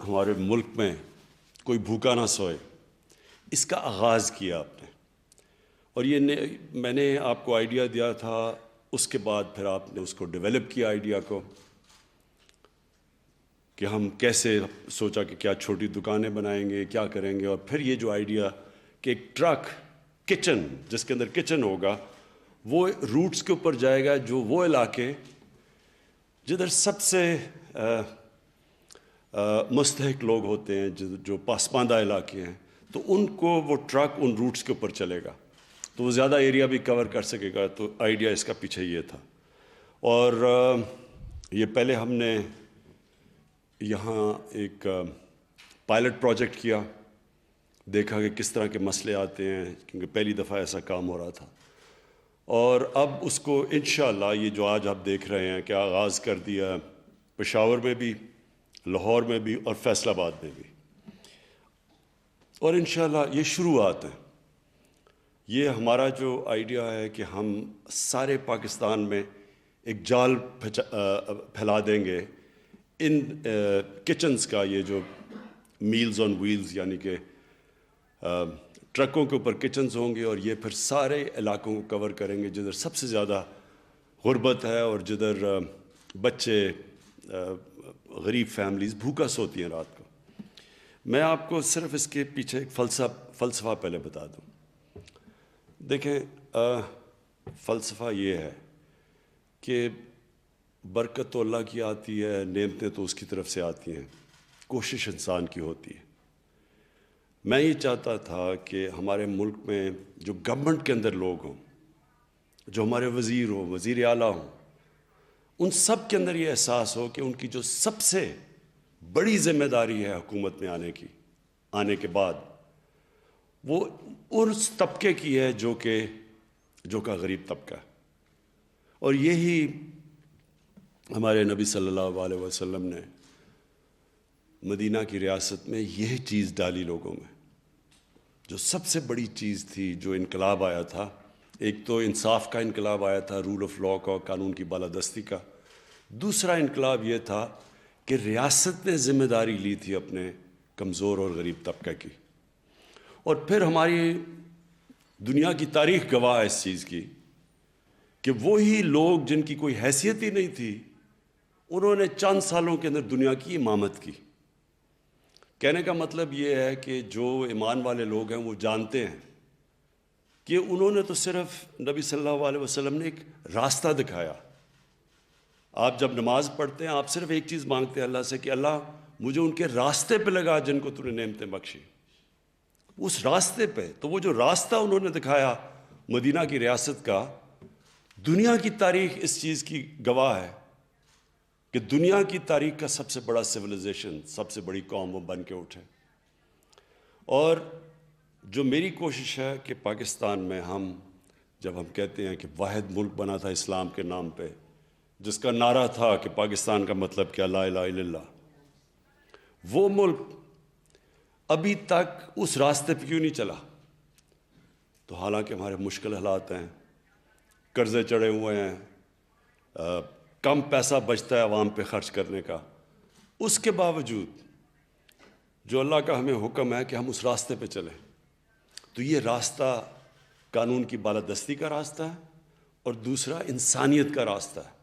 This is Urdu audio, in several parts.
ہمارے ملک میں کوئی بھوکا نہ سوئے، اس کا آغاز کیا آپ نے. اور یہ میں نے آپ کو آئیڈیا دیا تھا، اس کے بعد پھر آپ نے اس کو ڈیولپ کیا آئیڈیا کو کہ ہم کیسے، سوچا کہ کیا چھوٹی دکانیں بنائیں گے، کیا کریں گے. اور پھر یہ جو آئیڈیا کہ ایک ٹرک کچن، جس کے اندر کچن ہوگا، وہ روٹس کے اوپر جائے گا، جو وہ علاقے جدھر سب سے مستحق لوگ ہوتے ہیں، جو پسماندہ علاقے ہیں، تو ان کو وہ ٹرک ان روٹس کے اوپر چلے گا تو وہ زیادہ ایریا بھی کور کر سکے گا. تو آئیڈیا اس کا پیچھے یہ تھا. اور یہ پہلے ہم نے یہاں ایک پائلٹ پروجیکٹ کیا، دیکھا کہ کس طرح کے مسئلے آتے ہیں، کیونکہ پہلی دفعہ ایسا کام ہو رہا تھا. اور اب اس کو انشاءاللہ یہ جو آج آپ دیکھ رہے ہیں کہ آغاز کر دیا پشاور میں بھی، لاہور میں بھی، اور فیصل آباد میں بھی. اور انشاءاللہ یہ شروعات ہیں. یہ ہمارا جو آئیڈیا ہے کہ ہم سارے پاکستان میں ایک جال پھیلا دیں گے ان کچنز کا. یہ جو میلز آن ویلز، یعنی کہ ٹرکوں کے اوپر کچنز ہوں گے، اور یہ پھر سارے علاقوں کو کور کریں گے جدھر سب سے زیادہ غربت ہے اور جدھر بچے، غریب فیملیز بھوکا سوتی ہیں رات کو. میں آپ کو صرف اس کے پیچھے ایک فلسفہ پہلے بتا دوں. دیکھیں، فلسفہ یہ ہے کہ برکت تو اللہ کی آتی ہے، نعمتیں تو اس کی طرف سے آتی ہیں، کوشش انسان کی ہوتی ہے. میں یہ چاہتا تھا کہ ہمارے ملک میں جو گورنمنٹ کے اندر لوگ ہوں، جو ہمارے وزیر ہوں، وزیر اعلیٰ ہوں، ان سب کے اندر یہ احساس ہو کہ ان کی جو سب سے بڑی ذمہ داری ہے حکومت میں آنے کے بعد، وہ اس طبقے کی ہے جو کہ غریب طبقہ ہے. اور یہی ہمارے نبی صلی اللہ علیہ وسلم نے مدینہ کی ریاست میں یہ چیز ڈالی لوگوں میں، جو سب سے بڑی چیز تھی. جو انقلاب آیا تھا، ایک تو انصاف کا انقلاب آیا تھا، رول آف لاء کا، قانون کی بالادستی کا. دوسرا انقلاب یہ تھا کہ ریاست نے ذمہ داری لی تھی اپنے کمزور اور غریب طبقے کی. اور پھر ہماری دنیا کی تاریخ گواہ ہے اس چیز کی کہ وہی لوگ جن کی کوئی حیثیت ہی نہیں تھی، انہوں نے چند سالوں کے اندر دنیا کی امامت کی. کہنے کا مطلب یہ ہے کہ جو ایمان والے لوگ ہیں وہ جانتے ہیں کہ انہوں نے تو صرف نبی صلی اللہ علیہ وسلم نے ایک راستہ دکھایا. آپ جب نماز پڑھتے ہیں، آپ صرف ایک چیز مانگتے ہیں اللہ سے کہ اللہ مجھے ان کے راستے پہ لگا جن کو تو نے نعمتیں بخشی، اس راستے پہ. تو وہ جو راستہ انہوں نے دکھایا مدینہ کی ریاست کا، دنیا کی تاریخ اس چیز کی گواہ ہے کہ دنیا کی تاریخ کا سب سے بڑا سویلائزیشن، سب سے بڑی قوم وہ بن کے اٹھے. اور جو میری کوشش ہے کہ پاکستان میں جب ہم کہتے ہیں کہ واحد ملک بنا تھا اسلام کے نام پہ، جس کا نعرہ تھا کہ پاکستان کا مطلب کیا، لا الہ الا اللہ، وہ ملک ابھی تک اس راستے پہ کیوں نہیں چلا؟ تو حالانکہ ہمارے مشکل حالات ہیں، قرضے چڑھے ہوئے ہیں، کم پیسہ بچتا ہے عوام پہ خرچ کرنے کا، اس کے باوجود جو اللہ کا ہمیں حکم ہے کہ ہم اس راستے پہ چلیں. تو یہ راستہ قانون کی بالادستی کا راستہ ہے، اور دوسرا انسانیت کا راستہ ہے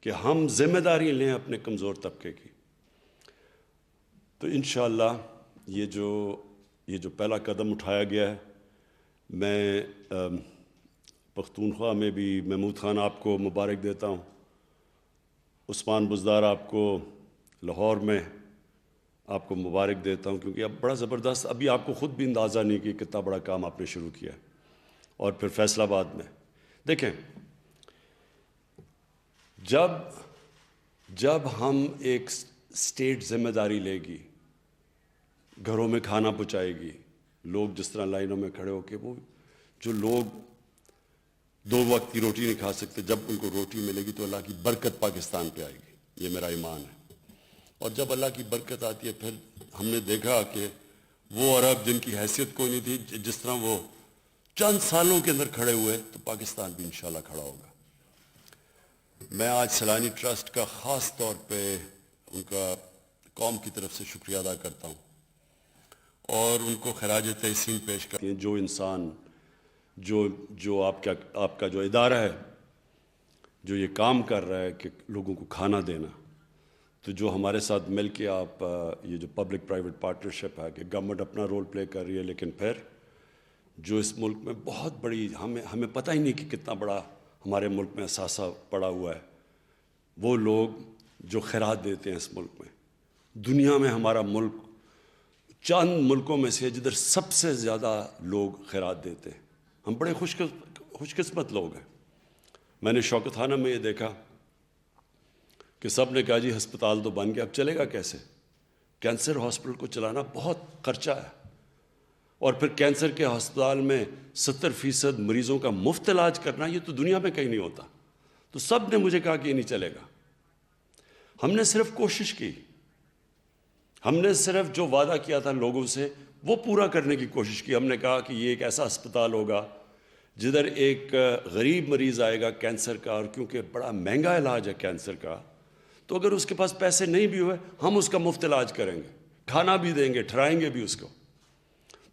کہ ہم ذمہ داری لیں اپنے کمزور طبقے کی. تو انشاءاللہ یہ جو پہلا قدم اٹھایا گیا ہے، میں پختونخوا میں بھی محمود خان آپ کو مبارک دیتا ہوں، عثمان بزدار آپ کو لاہور میں آپ کو مبارک دیتا ہوں، کیونکہ اب بڑا زبردست، ابھی آپ کو خود بھی اندازہ نہیں کہ کتنا بڑا کام آپ نے شروع کیا ہے. اور پھر فیصل آباد میں دیکھیں، جب ہم ایک اسٹیٹ ذمہ داری لے گی، گھروں میں کھانا پہنچائے گی، لوگ جس طرح لائنوں میں کھڑے ہو کے، وہ جو لوگ 2 وقت کی روٹی نہیں کھا سکتے، جب ان کو روٹی ملے گی تو اللہ کی برکت پاکستان پہ آئے گی. یہ میرا ایمان ہے. اور جب اللہ کی برکت آتی ہے، پھر ہم نے دیکھا کہ وہ عرب جن کی حیثیت کوئی نہیں تھی، جس طرح وہ چند سالوں کے اندر کھڑے ہوئے، تو پاکستان بھی انشاءاللہ کھڑا ہوگا. میں آج سیلانی ٹرسٹ کا خاص طور پہ ان کا قوم کی طرف سے شکریہ ادا کرتا ہوں اور ان کو خراج تحسین پیش کرتی ہیں. جو انسان جو آپ کا جو ادارہ ہے جو یہ کام کر رہا ہے کہ لوگوں کو کھانا دینا، تو جو ہمارے ساتھ مل کے آپ یہ جو پبلک پرائیویٹ پارٹنرشپ ہے کہ گورنمنٹ اپنا رول پلے کر رہی ہے، لیکن پھر جو اس ملک میں بہت بڑی ہمیں پتہ ہی نہیں کہ کتنا بڑا ہمارے ملک میں اثاثہ پڑا ہوا ہے، وہ لوگ جو خیرات دیتے ہیں اس ملک میں. دنیا میں ہمارا ملک چند ملکوں میں سے جدھر سب سے زیادہ لوگ خیرات دیتے ہیں. ہم بڑے خوش قسمت لوگ ہیں. میں نے شوکت خانہ میں یہ دیکھا کہ سب نے کہا جی ہسپتال تو بن گیا، اب چلے گا کیسے؟ کینسر ہاسپٹل کو چلانا بہت خرچہ ہے، اور پھر کینسر کے ہسپتال میں 70% مریضوں کا مفت علاج کرنا، یہ تو دنیا میں کہیں نہیں ہوتا. تو سب نے مجھے کہا کہ یہ نہیں چلے گا. ہم نے صرف کوشش کی، ہم نے صرف جو وعدہ کیا تھا لوگوں سے وہ پورا کرنے کی کوشش کی. ہم نے کہا کہ یہ ایک ایسا ہسپتال ہوگا جدھر ایک غریب مریض آئے گا کینسر کا، اور کیونکہ بڑا مہنگا علاج ہے کینسر کا، تو اگر اس کے پاس پیسے نہیں بھی ہوئے ہم اس کا مفت علاج کریں گے، کھانا بھی دیں گے، ٹھہرائیں گے بھی اس کو.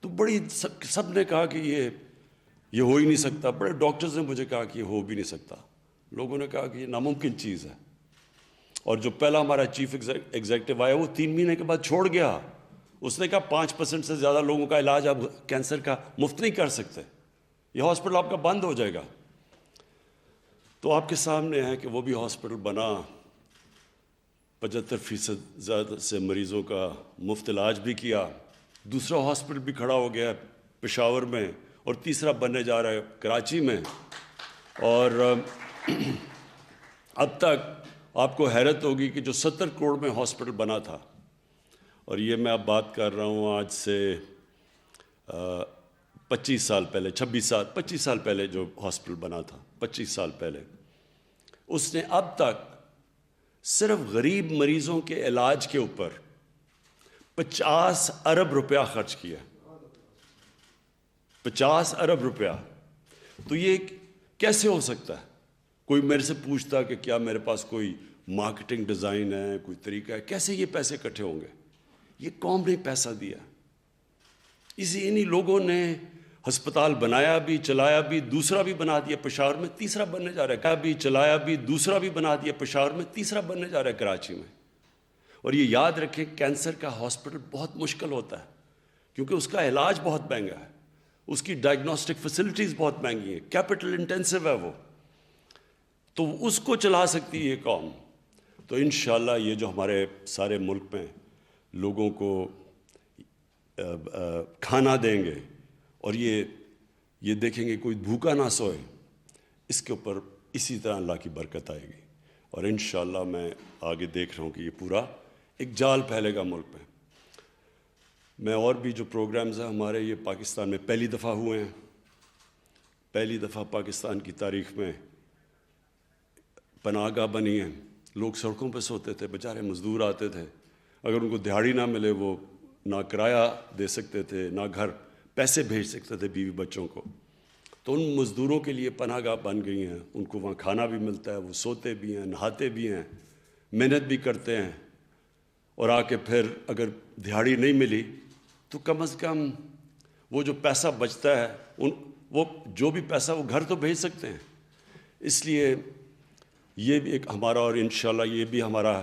تو بڑی سب نے کہا کہ یہ ہو ہی نہیں سکتا. بڑے ڈاکٹرز نے مجھے کہا کہ یہ ہو بھی نہیں سکتا. لوگوں نے کہا کہ یہ ناممکن چیز ہے. اور جو پہلا ہمارا چیف ایگزیکٹو آیا وہ 3 مہینے کے بعد چھوڑ گیا. اس نے کہا 5% سے زیادہ لوگوں کا علاج آپ کینسر کا مفت نہیں کر سکتے، یہ ہاسپٹل آپ کا بند ہو جائے گا. تو آپ کے سامنے ہے کہ وہ بھی ہاسپٹل بنا، 75% زیادہ سے مریضوں کا مفت علاج بھی کیا. دوسرا ہاسپٹل بھی کھڑا ہو گیا پشاور میں، اور تیسرا بننے جا رہا ہے کراچی میں. اور اب تک آپ کو حیرت ہوگی کہ جو 70 کروڑ میں ہاسپٹل بنا تھا، اور یہ میں اب بات کر رہا ہوں آج سے 25 سال پہلے 25 سال پہلے جو ہاسپٹل بنا تھا، 25 سال پہلے، اس نے اب تک صرف غریب مریضوں کے علاج کے اوپر 50 ارب روپیہ خرچ کیا. 50 ارب روپیہ. تو یہ کیسے ہو سکتا ہے؟ کوئی میرے سے پوچھتا کہ کیا میرے پاس کوئی مارکیٹنگ ڈیزائن ہے، کوئی طریقہ ہے، کیسے یہ پیسے اکٹھے ہوں گے؟ یہ قوم نے پیسہ دیا. انہی لوگوں نے ہسپتال بنایا بھی، چلایا بھی، دوسرا بھی بنا دیا پشاور میں، تیسرا بننے جا رہا ہے. چلایا بھی، دوسرا بھی بنا دیا پشاور میں، تیسرا بننے جا رہا ہے کراچی میں. اور یہ یاد رکھیں کینسر کا ہاسپٹل بہت مشکل ہوتا ہے کیونکہ اس کا علاج بہت مہنگا ہے، اس کی ڈائگنوسٹک فیسلٹیز بہت مہنگی ہیں، کیپٹل انٹینسو ہے وہ. تو اس کو چلا سکتی ہے یہ قوم. تو انشاءاللہ یہ جو ہمارے سارے ملک میں لوگوں کو کھانا دیں گے اور یہ دیکھیں گے کوئی بھوکا نہ سوئے، اس کے اوپر اسی طرح اللہ کی برکت آئے گی. اور انشاءاللہ میں آگے دیکھ رہا ہوں کہ یہ پورا ایک جال پھیلے گا ملک میں. میں اور بھی جو پروگرامز ہیں ہمارے، یہ پاکستان میں پہلی دفعہ ہوئے ہیں. پہلی دفعہ پاکستان کی تاریخ میں پناہ گاہ بنی ہیں. لوگ سڑکوں پہ سوتے تھے، بیچارے مزدور آتے تھے، اگر ان کو دہاڑی نہ ملے وہ نہ کرایہ دے سکتے تھے، نہ گھر پیسے بھیج سکتے تھے بیوی بچوں کو. تو ان مزدوروں کے لیے پناہ گاہ بن گئی ہیں. ان کو وہاں کھانا بھی ملتا ہے، وہ سوتے بھی ہیں، نہاتے بھی ہیں، محنت بھی کرتے ہیں. اور آ کے پھر اگر دہاڑی نہیں ملی تو کم از کم وہ جو پیسہ بچتا ہے وہ جو بھی پیسہ وہ گھر تو بھیج سکتے ہیں. اس لیے یہ بھی ایک ہمارا، اور انشاءاللہ یہ بھی ہمارا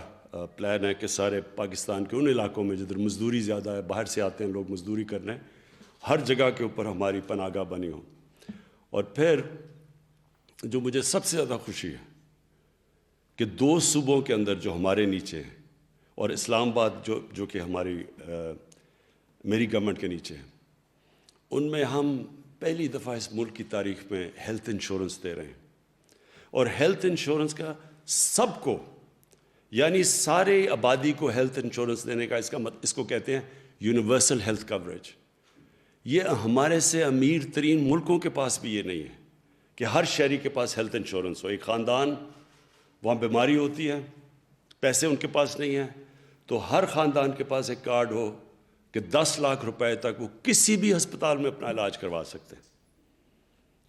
پلان ہے کہ سارے پاکستان کے ان علاقوں میں جدھر مزدوری زیادہ ہے، باہر سے آتے ہیں لوگ مزدوری کرنے، ہر جگہ کے اوپر ہماری پناہ گاہ بنی ہوں. اور پھر جو مجھے سب سے زیادہ خوشی ہے کہ 2 صوبوں کے اندر جو ہمارے نیچے ہیں، اور اسلام آباد جو کہ میری گورنمنٹ کے نیچے ہیں، ان میں ہم پہلی دفعہ اس ملک کی تاریخ میں ہیلتھ انشورنس دے رہے ہیں. اور ہیلتھ انشورنس کا سب کو، یعنی سارے آبادی کو ہیلتھ انشورنس دینے کا اس کو کہتے ہیں یونیورسل ہیلتھ کوریج. یہ ہمارے سے امیر ترین ملکوں کے پاس بھی یہ نہیں ہے کہ ہر شہری کے پاس ہیلتھ انشورنس ہو. ایک خاندان وہاں بیماری ہوتی ہے، پیسے ان کے پاس نہیں ہیں، تو ہر خاندان کے پاس ایک کارڈ ہو کہ 10 لاکھ روپے تک وہ کسی بھی ہسپتال میں اپنا علاج کروا سکتے ہیں.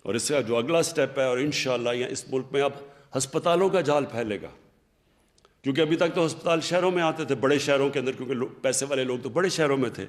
اور اس کا جو اگلا سٹیپ ہے، اور انشاءاللہ اس ملک میں اب ہسپتالوں کا جال پھیلے گا. کیونکہ ابھی تک تو ہسپتال شہروں میں آتے تھے، بڑے شہروں کے اندر، کیونکہ پیسے والے لوگ تو بڑے شہروں میں تھے.